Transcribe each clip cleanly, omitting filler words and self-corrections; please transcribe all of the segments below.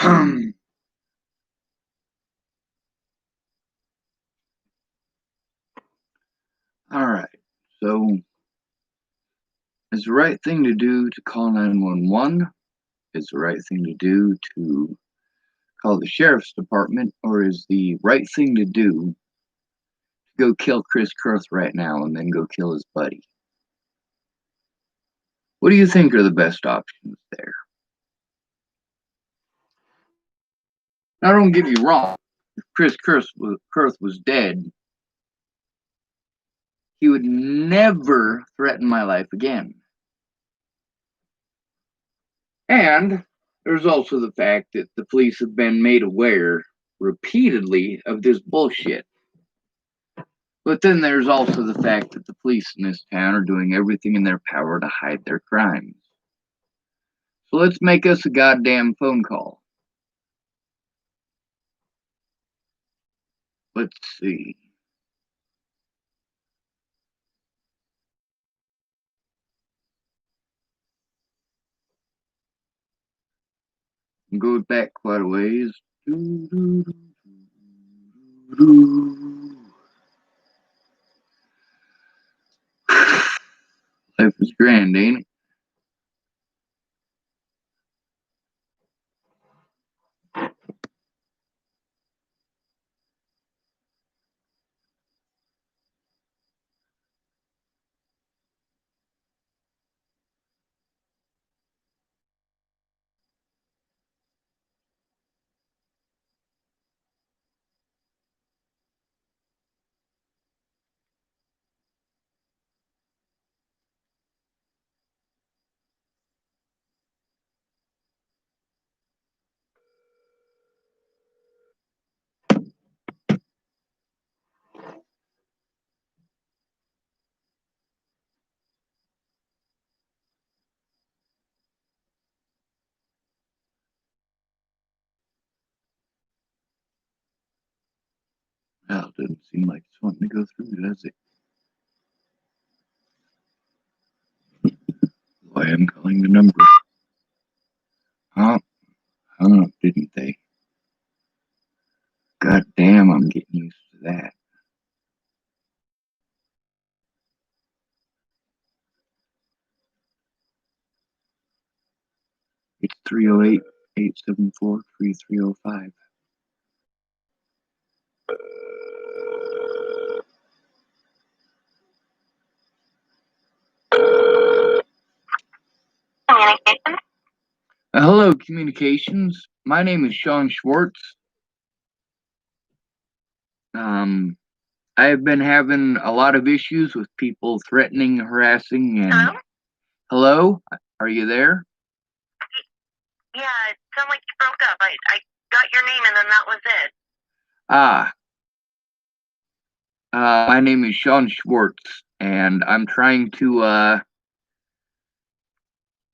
All right. So, is the right thing to do to call 911? Is the right thing to do to call the sheriff's department? Or is the right thing to do to go kill Chris Kurth right now and then go kill his buddy? What do you think are the best options there? Now, don't get me wrong. If Chris Kurth was dead, he would never threaten my life again. And there's also the fact that the police have been made aware repeatedly of this bullshit. But then there's also the fact that the police in this town are doing everything in their power to hide their crimes. So let's make us a goddamn phone call. Let's see. Go back quite a ways. Life is grand, ain't it? Well, it doesn't seem like it's wanting to go through, does it? Why I'm calling the number. Huh? Hung up, didn't they? God damn, I'm getting used to that. It's 308-874-3305. Communications. Hello, communications. My name is Sean Schwartz. I have been having a lot of issues with people threatening, harassing, and Hello? hello, are you there? Yeah, it sounded like you broke up. I got your name and then that was it. My name is Sean Schwartz, and I'm trying to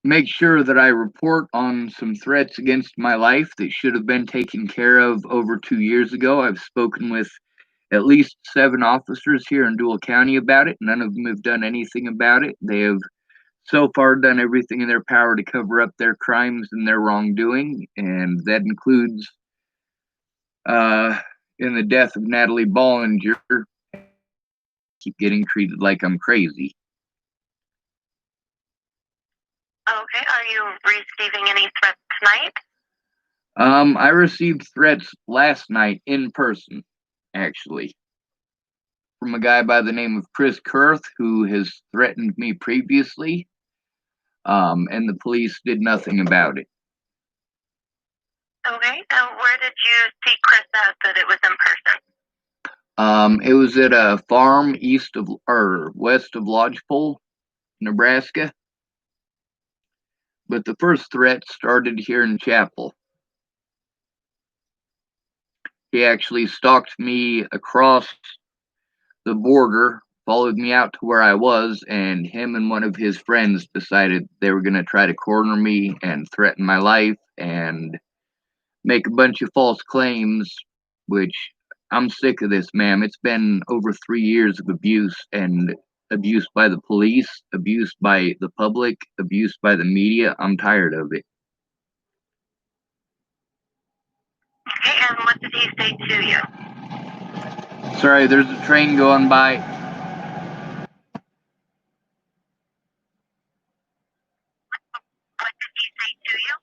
make sure that I report on some threats against my life that should have been taken care of over 2 years ago. I've spoken with at least 7 officers here in Deuel County about it. None of them have done anything about it. They have so far done everything in their power to cover up their crimes and their wrongdoing, and that includes in the death of Natalie Bollinger. Keep getting treated like I'm crazy. Okay, are you receiving any threats tonight? I received threats last night in person, actually, from a guy by the name of Chris Kurth, who has threatened me previously, and the police did nothing about it. Okay, where did you see Chris at that it was in person? It was at a farm west of Lodgepole, Nebraska. But the first threat started here in Chapel. He actually stalked me across the border, followed me out to where I was, and him and one of his friends decided they were going to try to corner me and threaten my life and make a bunch of false claims, which I'm sick of this, ma'am. It's been over 3 years of abuse, and abuse by the police, abuse by the public, abuse by the media. I'm tired of it. And what did he say to you? Sorry, there's a train going by. What did he say to you?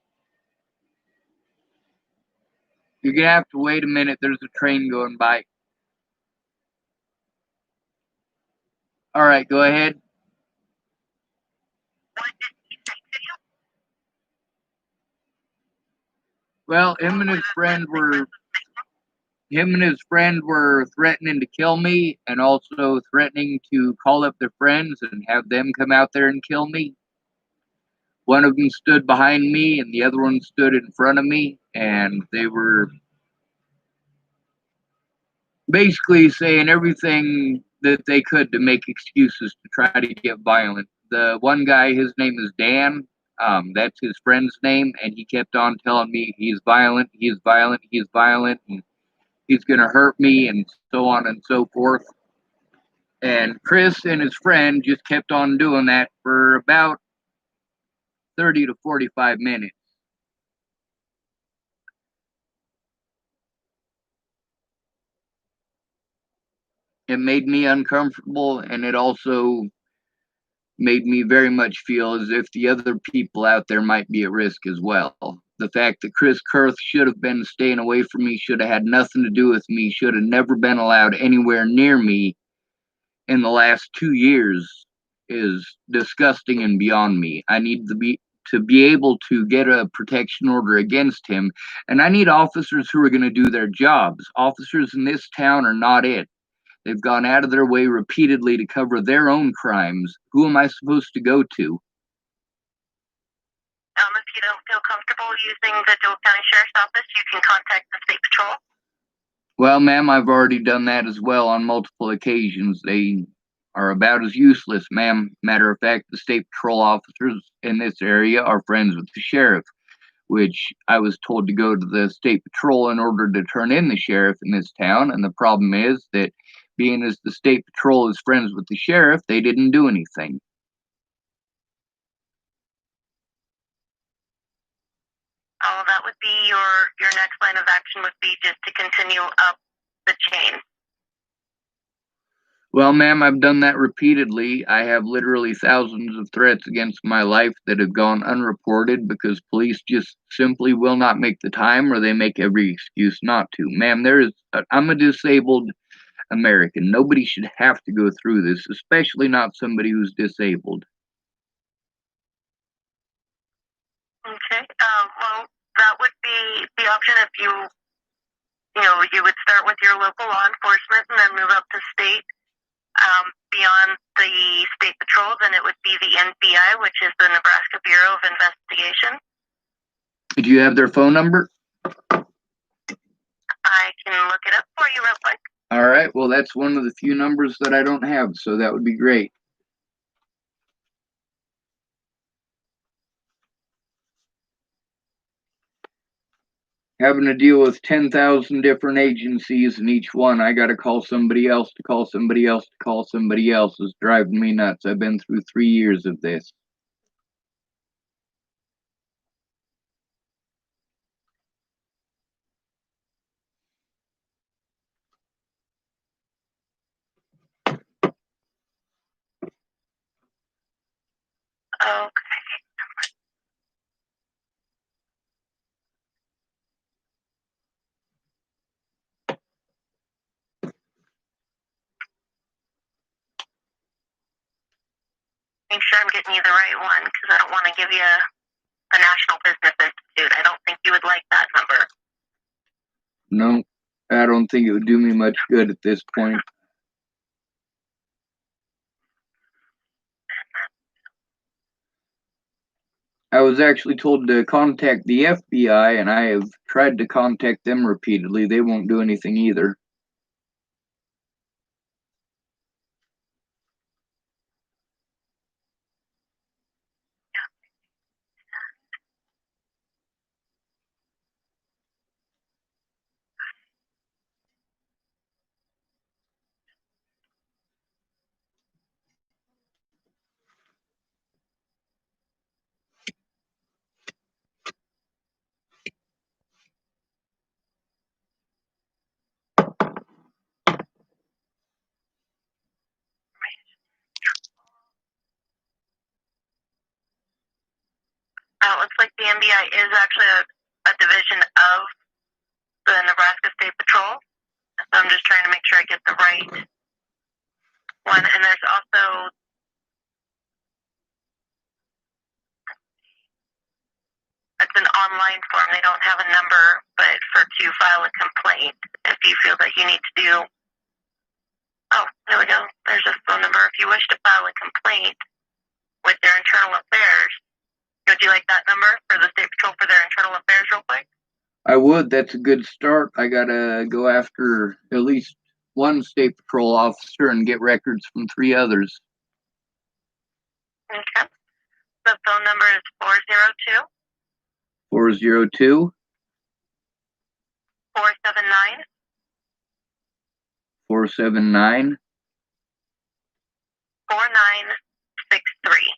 You're gonna have to wait a minute. There's a train going by. All right, go ahead. What did he say to you? Well, him and his friend were threatening to kill me, and also threatening to call up their friends and have them come out there and kill me. One of them stood behind me, and the other one stood in front of me, and they were basically saying everything that they could to make excuses to try to get violent. The one guy, his name is Dan. That's his friend's name, and he kept on telling me he's violent, he's violent, he's violent, and he's gonna hurt me, and so on and so forth. And Chris and his friend just kept on doing that for about 30 to 45 minutes. It made me uncomfortable, and it also made me very much feel as if the other people out there might be at risk as well. The fact that Chris Kurth should have been staying away from me, should have had nothing to do with me, should have never been allowed anywhere near me in the last 2 years is disgusting and beyond me. I need to be able to get a protection order against him, and I need officers who are going to do their jobs. Officers in this town are not it. They've gone out of their way repeatedly to cover their own crimes. Who am I supposed to go to? If you don't feel comfortable using the Deuel County Sheriff's Office, you can contact the State Patrol. Well, ma'am, I've already done that as well on multiple occasions. They are about as useless, ma'am. Matter of fact, the state patrol officers in this area are friends with the sheriff, which I was told to go to the state patrol in order to turn in the sheriff in this town. And the problem is that being as the state patrol is friends with the sheriff, they didn't do anything. Oh, that would be your next line of action would be just to continue up the chain. Well, ma'am, I've done that repeatedly. I have literally thousands of threats against my life that have gone unreported because police just simply will not make the time, or they make every excuse not to. Ma'am, I'm a disabled American. Nobody should have to go through this, especially not somebody who's disabled. Okay. Well, that would be the option if you would start with your local law enforcement and then move up to state. Beyond the state patrol, then it would be the NBI, which is the Nebraska Bureau of Investigation. Do you have their phone number? I can look it up for you real quick. All right. Well, that's one of the few numbers that I don't have, so that would be great. Having to deal with 10,000 different agencies, and each one I got to call somebody else to call somebody else to call somebody else is driving me nuts. I've been through 3 years of this. Okay. Make sure I'm getting you the right one because I don't want to give you the National Business Institute. I don't think you would like that number. No, I don't think it would do me much good at this point. I was actually told to contact the FBI, and I have tried to contact them repeatedly. They won't do anything either. It looks like the NBI is actually a division of the Nebraska State Patrol. So I'm just trying to make sure I get the right one. And there's also it's an online form. They don't have a number, but to file a complaint, if you feel that you need to do. Oh, there we go. There's a phone number. If you wish to file a complaint with their internal affairs, would you like that number for the State Patrol for their internal affairs real quick? I would. That's a good start. I gotta go after at least one State Patrol officer and get records from 3 others. Okay. The phone number is 402 402 479 479 4963.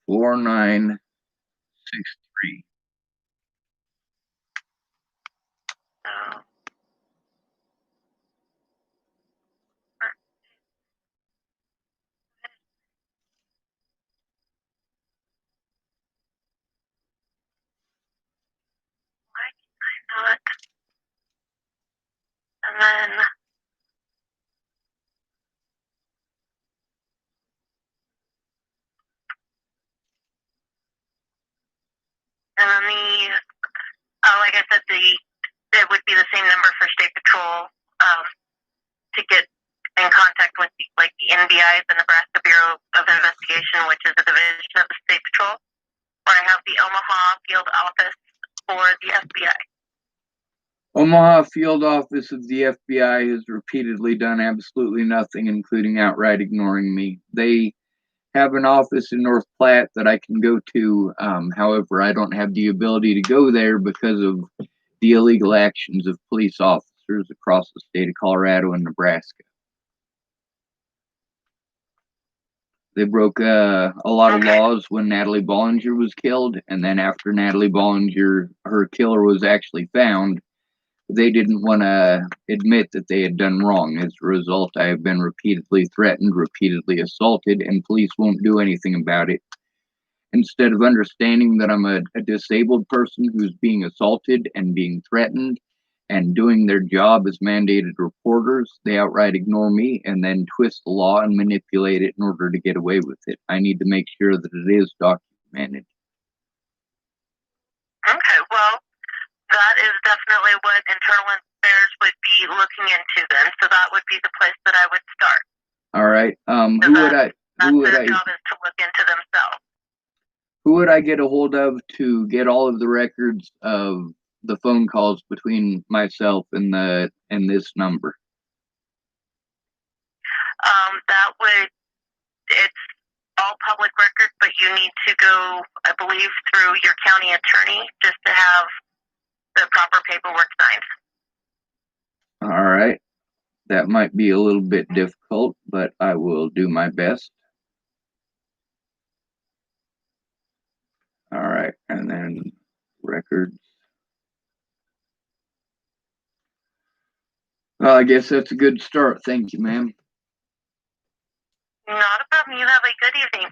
4963. So, why can I not? And then like I said, it would be the same number for State Patrol to get in contact with the NBI, the Nebraska Bureau of Investigation, which is a division of the State Patrol, or I have the Omaha Field Office for the FBI. Omaha Field Office of the FBI has repeatedly done absolutely nothing, including outright ignoring me. They have an office in North Platte that I can go to. However, I don't have the ability to go there because of the illegal actions of police officers across the state of Colorado and Nebraska. They broke a lot of laws when Natalie Bollinger was killed, and then after Natalie Bollinger, her killer was actually found, they didn't want to admit that they had done wrong. As a result, I have been repeatedly threatened, repeatedly assaulted, and police won't do anything about it. Instead of understanding that I'm a disabled person who's being assaulted and being threatened and doing their job as mandated reporters, they outright ignore me and then twist the law and manipulate it in order to get away with it. I need to make sure that it is documented. Okay, well, that is definitely what internal affairs would be looking into then. So that would be the place that I would start. All right. That's their job is to look into themselves. Who would I get a hold of to get all of the records of the phone calls between myself and this number? It's all public record, but you need to go, I believe, through your county attorney just to have the proper paperwork signed. All right. That might be a little bit difficult, but I will do my best. All right. And then records. Well, I guess that's a good start. Thank you, ma'am. Not a problem. You have a good evening.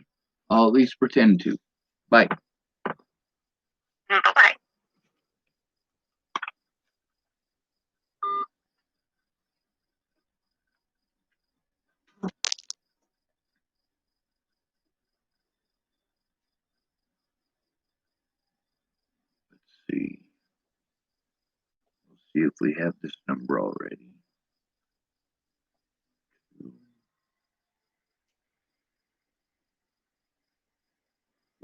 I'll at least pretend to. Bye. Bye-bye. Let's see. We'll see if we have this number already.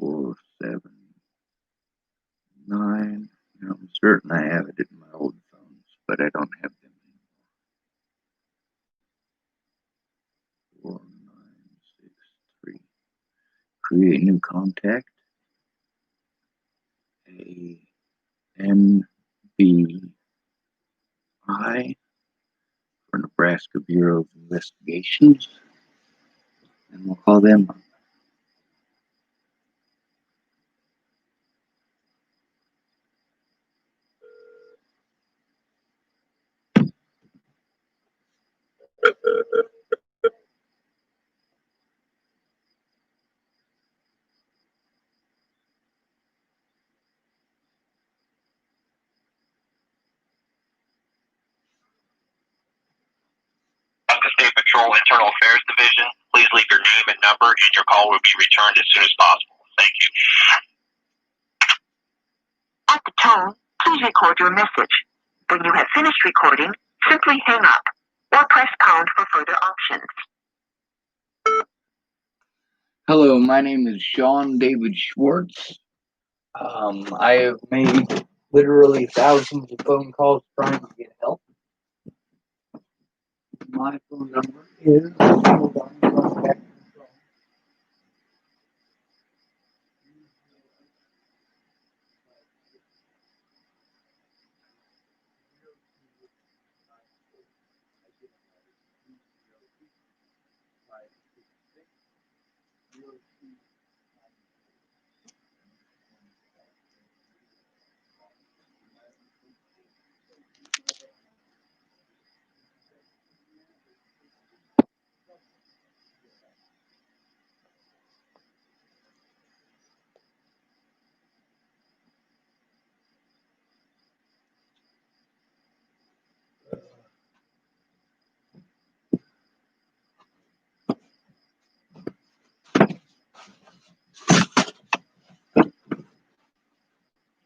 479. I'm certain I have it in my old phones, but I don't have them anymore. 4963. Create new contact. NBI for Nebraska Bureau of Investigations, and we'll call them up. Patrol Internal Affairs Division. Please leave your name and number, and your call will be returned as soon as possible. Thank you. At the tone, please record your message. When you have finished recording, simply hang up or press pound for further options. Hello, my name is Sean David Schwartz. I have made literally thousands of phone calls trying to get help. My phone number is, hold on, contact control.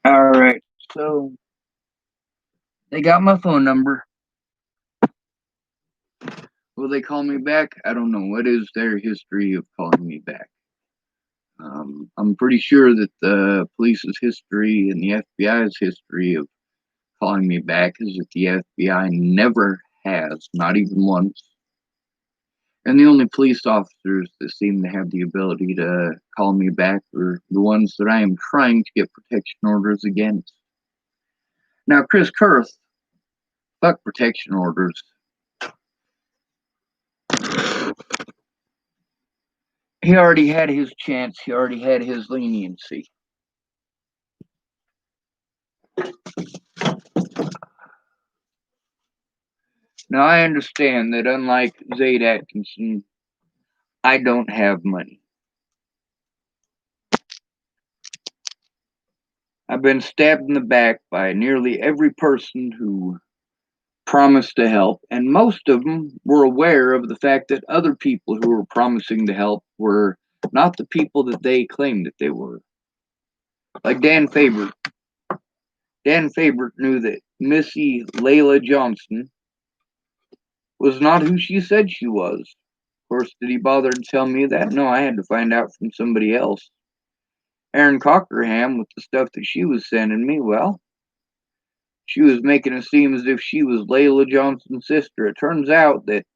Alright, so they got my phone number. Will they call me back? I don't know. What is their history of calling me back? I'm pretty sure that the police's history and the FBI's history of calling me back is that the FBI never has, not even once. And the only police officers that seem to have the ability to call me back are the ones that I am trying to get protection orders against. Now, Chris Kurth, fuck protection orders. He already had his chance. He already had his leniency. Now, I understand that unlike Zaid Atkinson, I don't have money. I've been stabbed in the back by nearly every person who promised to help, and most of them were aware of the fact that other people who were promising to help were not the people that they claimed that they were. Like Dan Faber. Dan Faber knew that Missy Layla Johnson was not who she said she was. Of course, did he bother to tell me that? No, I had to find out from somebody else. Aaron Cockerham, with the stuff that she was sending me, well, she was making it seem as if she was Layla Johnson's sister. It turns out that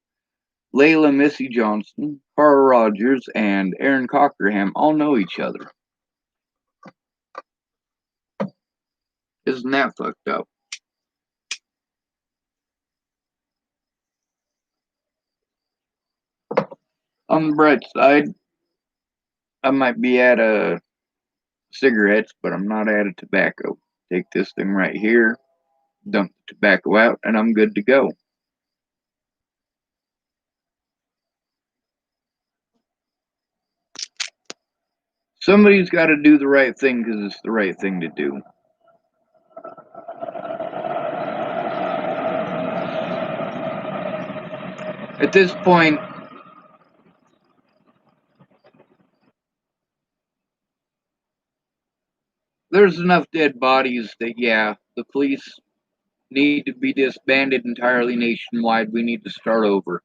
Layla Missy Johnson, Carl Rogers, and Aaron Cockerham all know each other. Isn't that fucked up? On the bright side, I might be out of cigarettes, but I'm not out of tobacco. Take this thing right here, dump the tobacco out, and I'm good to go. Somebody's got to do the right thing because it's the right thing to do. At this point, there's enough dead bodies that, yeah, the police need to be disbanded entirely nationwide. We need to start over.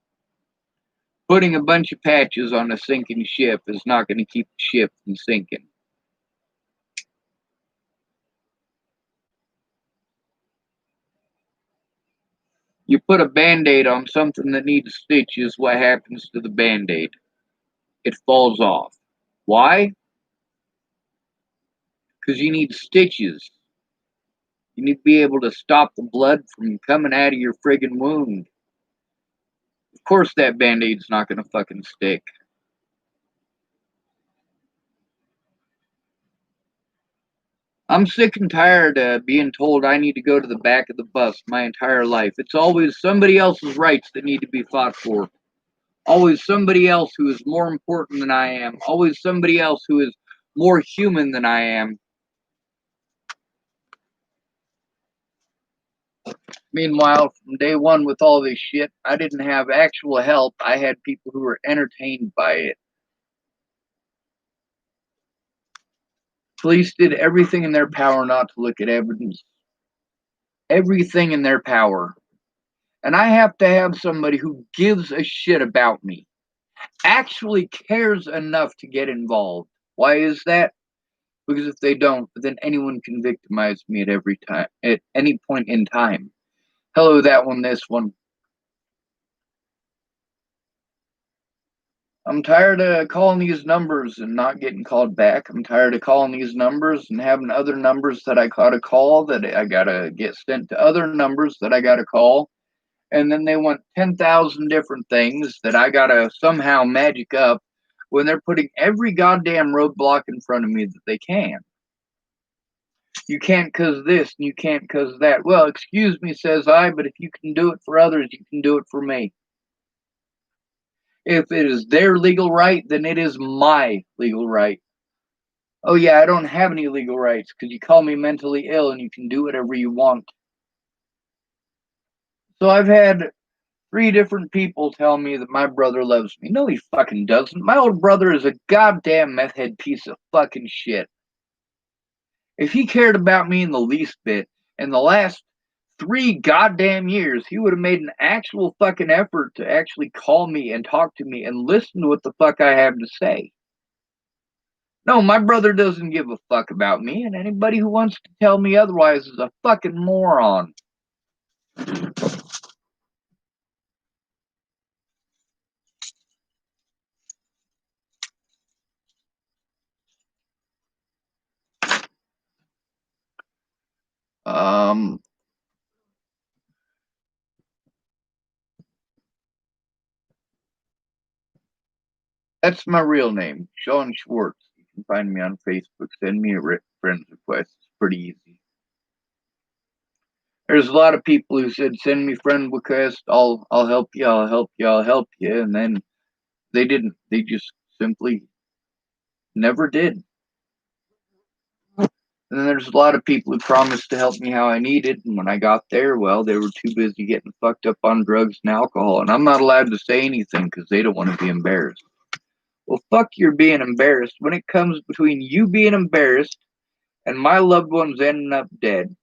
Putting a bunch of patches on a sinking ship is not going to keep the ship from sinking. You put a band-aid on something that needs stitches, what happens to the band-aid? It falls off. Why? Because you need stitches. You need to be able to stop the blood from coming out of your friggin' wound. Of course that band-aid's not going to fucking stick. I'm sick and tired of being told I need to go to the back of the bus my entire life. It's always somebody else's rights that need to be fought for. Always somebody else who is more important than I am. Always somebody else who is more human than I am. Meanwhile, from day one with all this shit, I didn't have actual help. I had people who were entertained by it. Police did everything in their power not to look at evidence. Everything in their power. And I have to have somebody who gives a shit about me, actually cares enough to get involved. Why is that? Because if they don't, then anyone can victimize me at every time, at any point in time. Hello, that one, this one. I'm tired of calling these numbers and not getting called back. I'm tired of calling these numbers and having other numbers that I gotta call that I gotta get sent to other numbers that I gotta call. And then they want 10,000 different things that I gotta somehow magic up when they're putting every goddamn roadblock in front of me that they can. You can't cause this and you can't cause that. Well, excuse me, says I, but if you can do it for others, you can do it for me. If it is their legal right, then it is my legal right. Oh yeah, I don't have any legal rights because you call me mentally ill and you can do whatever you want. So I've had 3 different people tell me that my brother loves me. No, he fucking doesn't. My old brother is a goddamn meth head piece of fucking shit. If he cared about me in the least bit, in the last 3 goddamn years, he would have made an actual fucking effort to actually call me and talk to me and listen to what the fuck I have to say. No, my brother doesn't give a fuck about me, and anybody who wants to tell me otherwise is a fucking moron. Um, that's my real name, Sean Schwartz. You can find me on Facebook. Send me a friend request. It's pretty easy. There's a lot of people who said, "Send me friend request. I'll help you. I'll help you. I'll help you," and then they didn't. They just simply never did. And then there's a lot of people who promised to help me how I needed, and when I got there, well, they were too busy getting fucked up on drugs and alcohol, and I'm not allowed to say anything because they don't want to be embarrassed. Well, fuck your being embarrassed. When it comes between you being embarrassed and my loved ones ending up dead,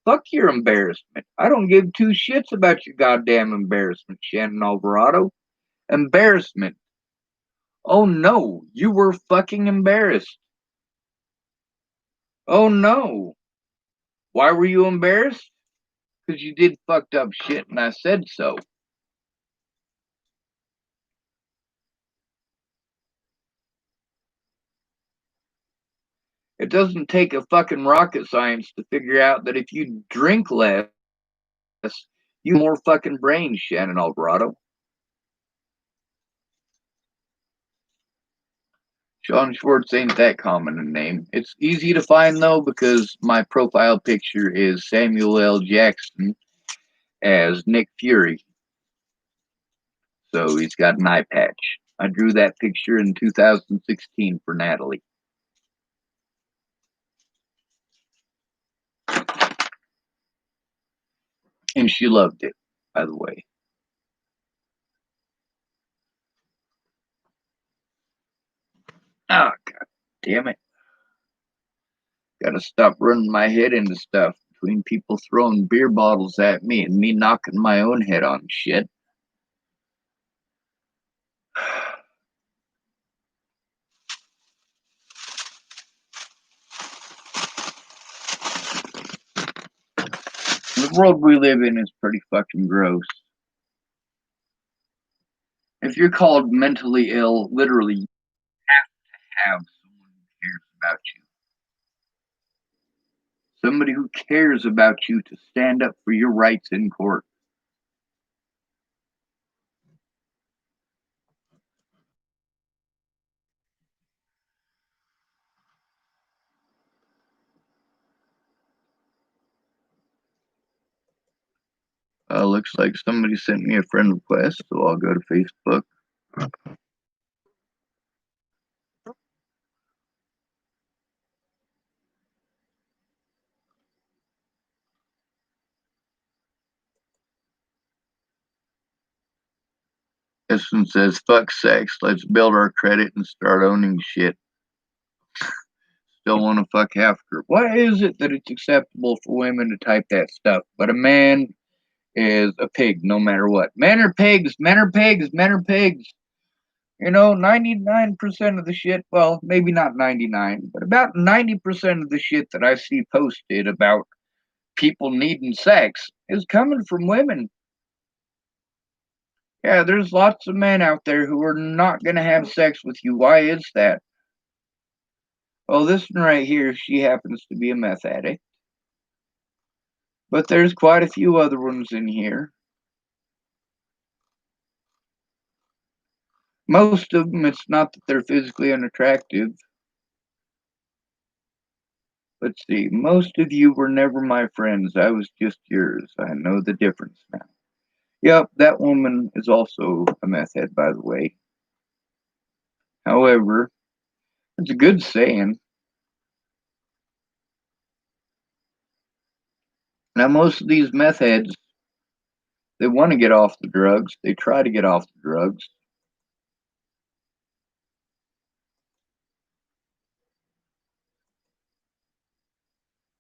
fuck your embarrassment. I don't give 2 shits about your goddamn embarrassment, Shannon Alvarado. Embarrassment. Oh no, you were fucking embarrassed. Oh no. Why were you embarrassed? Because you did fucked up shit and I said so. It doesn't take a fucking rocket science to figure out that if you drink less, you have more fucking brains, Shannon Alvarado. Sean Schwartz ain't that common a name. It's easy to find though because my profile picture is Samuel L. Jackson as Nick Fury. So he's got an eye patch. I drew that picture in 2016 for Natalie. And she loved it, by the way. Oh, god damn it. Gotta stop running my head into stuff between people throwing beer bottles at me and me knocking my own head on shit. The world we live in is pretty fucking gross. If you're called mentally ill, literally, you have someone who cares about you. Somebody who cares about you to stand up for your rights in court. Looks like somebody sent me a friend request, so I'll go to Facebook. This one says, fuck sex. Let's build our credit and start owning shit. Still want to fuck half group. Why is it that it's acceptable for women to type that stuff, but a man is a pig no matter what? Men are pigs. Men are pigs. Men are pigs. 99% of the shit, well, maybe not 99, but about 90% of the shit that I see posted about people needing sex is coming from women. Yeah, there's lots of men out there who are not going to have sex with you. Why is that? Well, this one right here, she happens to be a meth addict. But there's quite a few other ones in here. Most of them, it's not that they're physically unattractive. Let's see, most of you were never my friends. I was just yours. I know the difference now. Yep, that woman is also a meth head, by the way. However, it's a good saying. Now, most of these meth heads, they want to get off the drugs. They try to get off the drugs.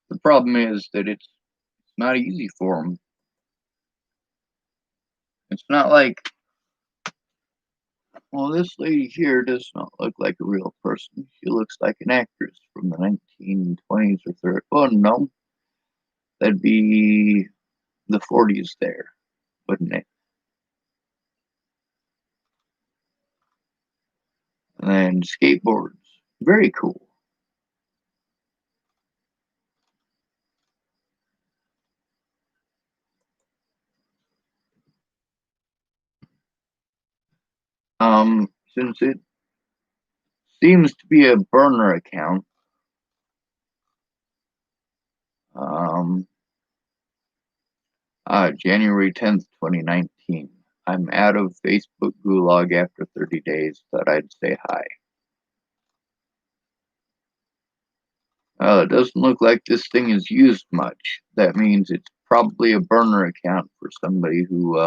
The problem is that it's not easy for them. It's not like, well, this lady here does not look like a real person. She looks like an actress from the 1920s or 30s. Oh, no. That'd be the 40s there, wouldn't it? And skateboards. Very cool. Since it seems to be a burner account, um, January 10th, 2019. I'm out of Facebook gulag after 30 days. Thought I'd say hi. It doesn't look like this thing is used much. That means it's probably a burner account for somebody who,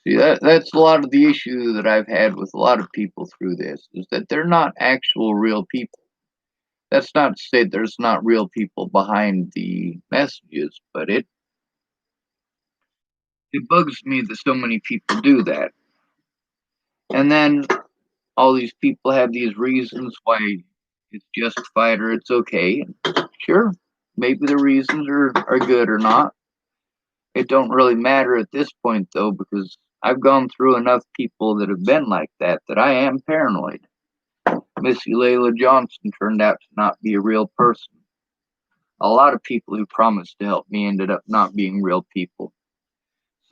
see, that's a lot of the issue that I've had with a lot of people through this, is that they're not actual real people. That's not to say there's not real people behind the messages, but it bugs me that so many people do that. And then all these people have these reasons why it's justified or it's okay. Sure, maybe the reasons are good or not. It don't really matter at this point though, because I've gone through enough people that have been like that I am paranoid. Missy Layla Johnson turned out to not be a real person. A lot of people who promised to help me ended up not being real people.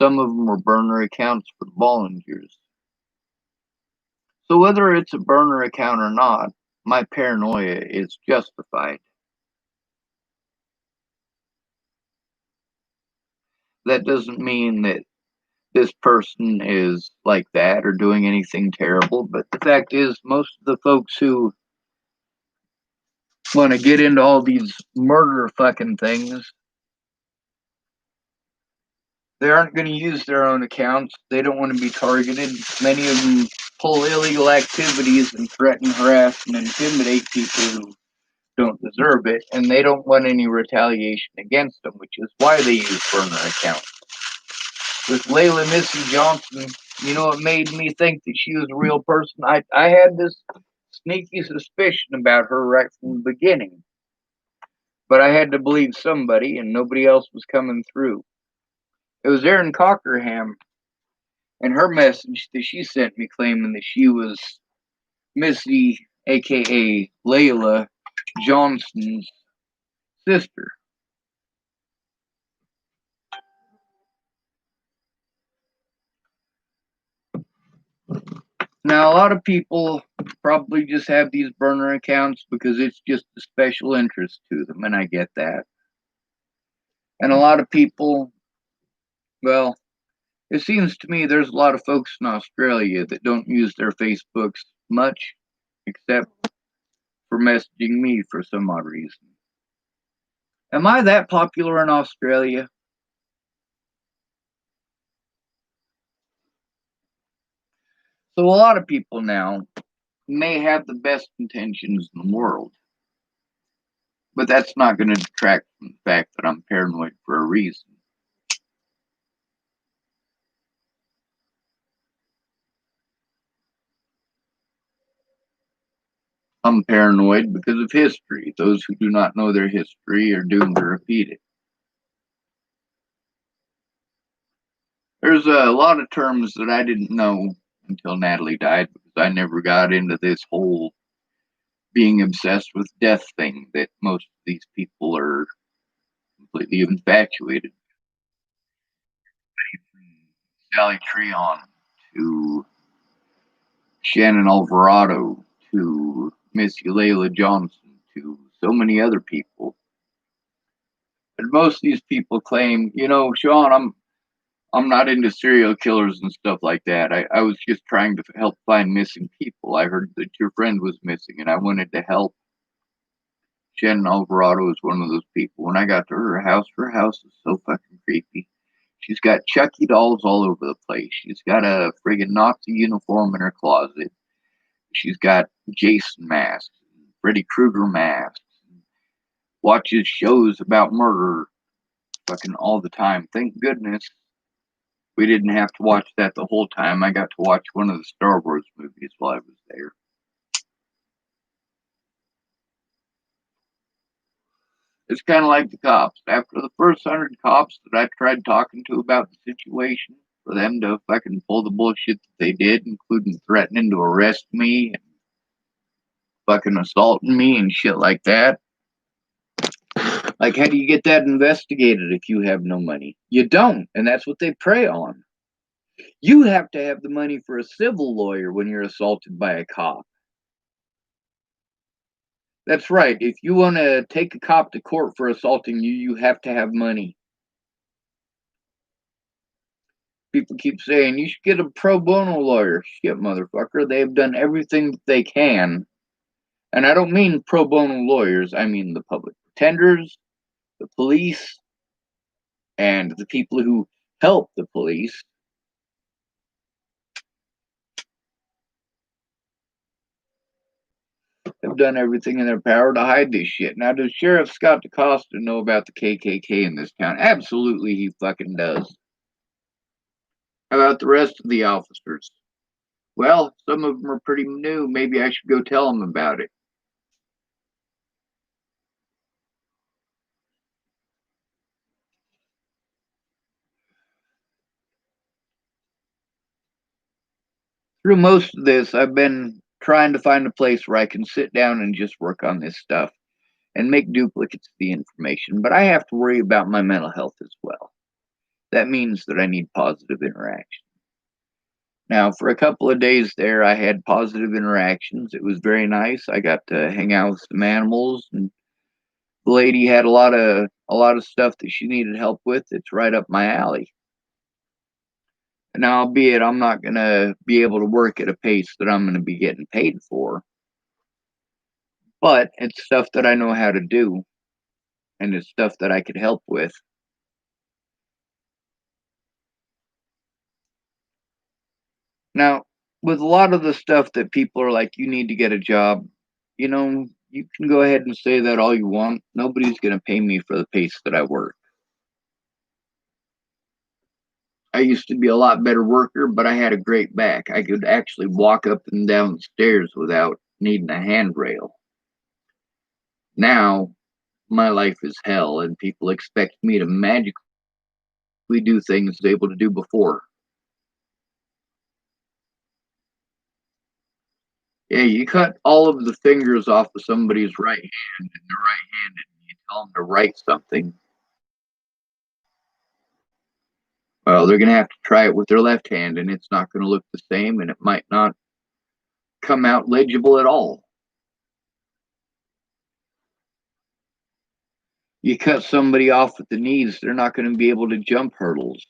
Some of them were burner accounts for volunteers. So whether it's a burner account or not, my paranoia is justified. That doesn't mean that this person is like that or doing anything terrible, but the fact is, most of the folks who want to get into all these murder fucking things, they aren't going to use their own accounts. They don't want to be targeted. Many of them pull illegal activities and threaten, harass, and intimidate people who don't deserve it, and they don't want any retaliation against them, which is why they use burner accounts. With Layla Missy Johnson, it made me think that she was a real person. I had this sneaky suspicion about her right from the beginning, but I had to believe somebody, and nobody else was coming through. It was Erin Cockerham and her message that she sent me claiming that she was Missy, aka Layla Johnson's sister. Now, a lot of people probably just have these burner accounts because it's just a special interest to them, and I get that. And a lot of people, well, it seems to me there's a lot of folks in Australia that don't use their Facebooks much, except for messaging me for some odd reason. Am I that popular in Australia? So a lot of people now may have the best intentions in the world, but that's not going to detract from the fact that I'm paranoid for a reason. I'm paranoid because of history. Those who do not know their history are doomed to repeat it. There's a lot of terms that I didn't know until Natalie died because I never got into this whole being obsessed with death thing that most of these people are completely infatuated. Sally Treon to Shannon Alvarado to Miss Eulalia Johnson to so many other people. And most of these people claim, Sean, I'm not into serial killers and stuff like that. I was just trying to help find missing people. I heard that your friend was missing and I wanted to help. Shannon Alvarado is one of those people. When I got to her house is so fucking creepy. She's got Chucky dolls all over the place. She's got a friggin' Nazi uniform in her closet. She's got Jason masks, Freddy Krueger masks, watches shows about murder fucking all the time. Thank goodness we didn't have to watch that the whole time. I got to watch one of the Star Wars movies while I was there. It's kind of like the cops. After the first 100 cops that I tried talking to about the situation, for them to fucking pull the bullshit that they did, including threatening to arrest me and fucking assaulting me and shit like that. Like, how do you get that investigated if you have no money? You don't, and that's what they prey on. You have to have the money for a civil lawyer when you're assaulted by a cop. That's right. If you want to take a cop to court for assaulting you, you have to have money. People keep saying, you should get a pro bono lawyer. Shit, motherfucker. They've done everything that they can. And I don't mean pro bono lawyers. I mean the public pretenders, the police, and the people who help the police. Have done everything in their power to hide this shit. Now, does Sheriff Scott DaCosta know about the KKK in this town? Absolutely, he fucking does. How about the rest of the officers? Well, some of them are pretty new. Maybe I should go tell them about it. Through most of this, I've been trying to find a place where I can sit down and just work on this stuff and make duplicates of the information, but I have to worry about my mental health as well. That means that I need positive interaction. Now, for a couple of days there, I had positive interactions. It was very nice. I got to hang out with some animals, and the lady had a lot of stuff that she needed help with. It's right up my alley. Now, albeit I'm not going to be able to work at a pace that I'm going to be getting paid for, but it's stuff that I know how to do, and it's stuff that I could help with. Now, with a lot of the stuff that people are like, you need to get a job, you can go ahead and say that all you want. Nobody's going to pay me for the pace that I work. I used to be a lot better worker, but I had a great back. I could actually walk up and down the stairs without needing a handrail. Now, my life is hell, and people expect me to magically do things I was able to do before. Yeah, you cut all of the fingers off of somebody's right hand and they're right-handed, and you tell them to write something. Well, they're going to have to try it with their left hand, and it's not going to look the same, and it might not come out legible at all. You cut somebody off at the knees, they're not going to be able to jump hurdles.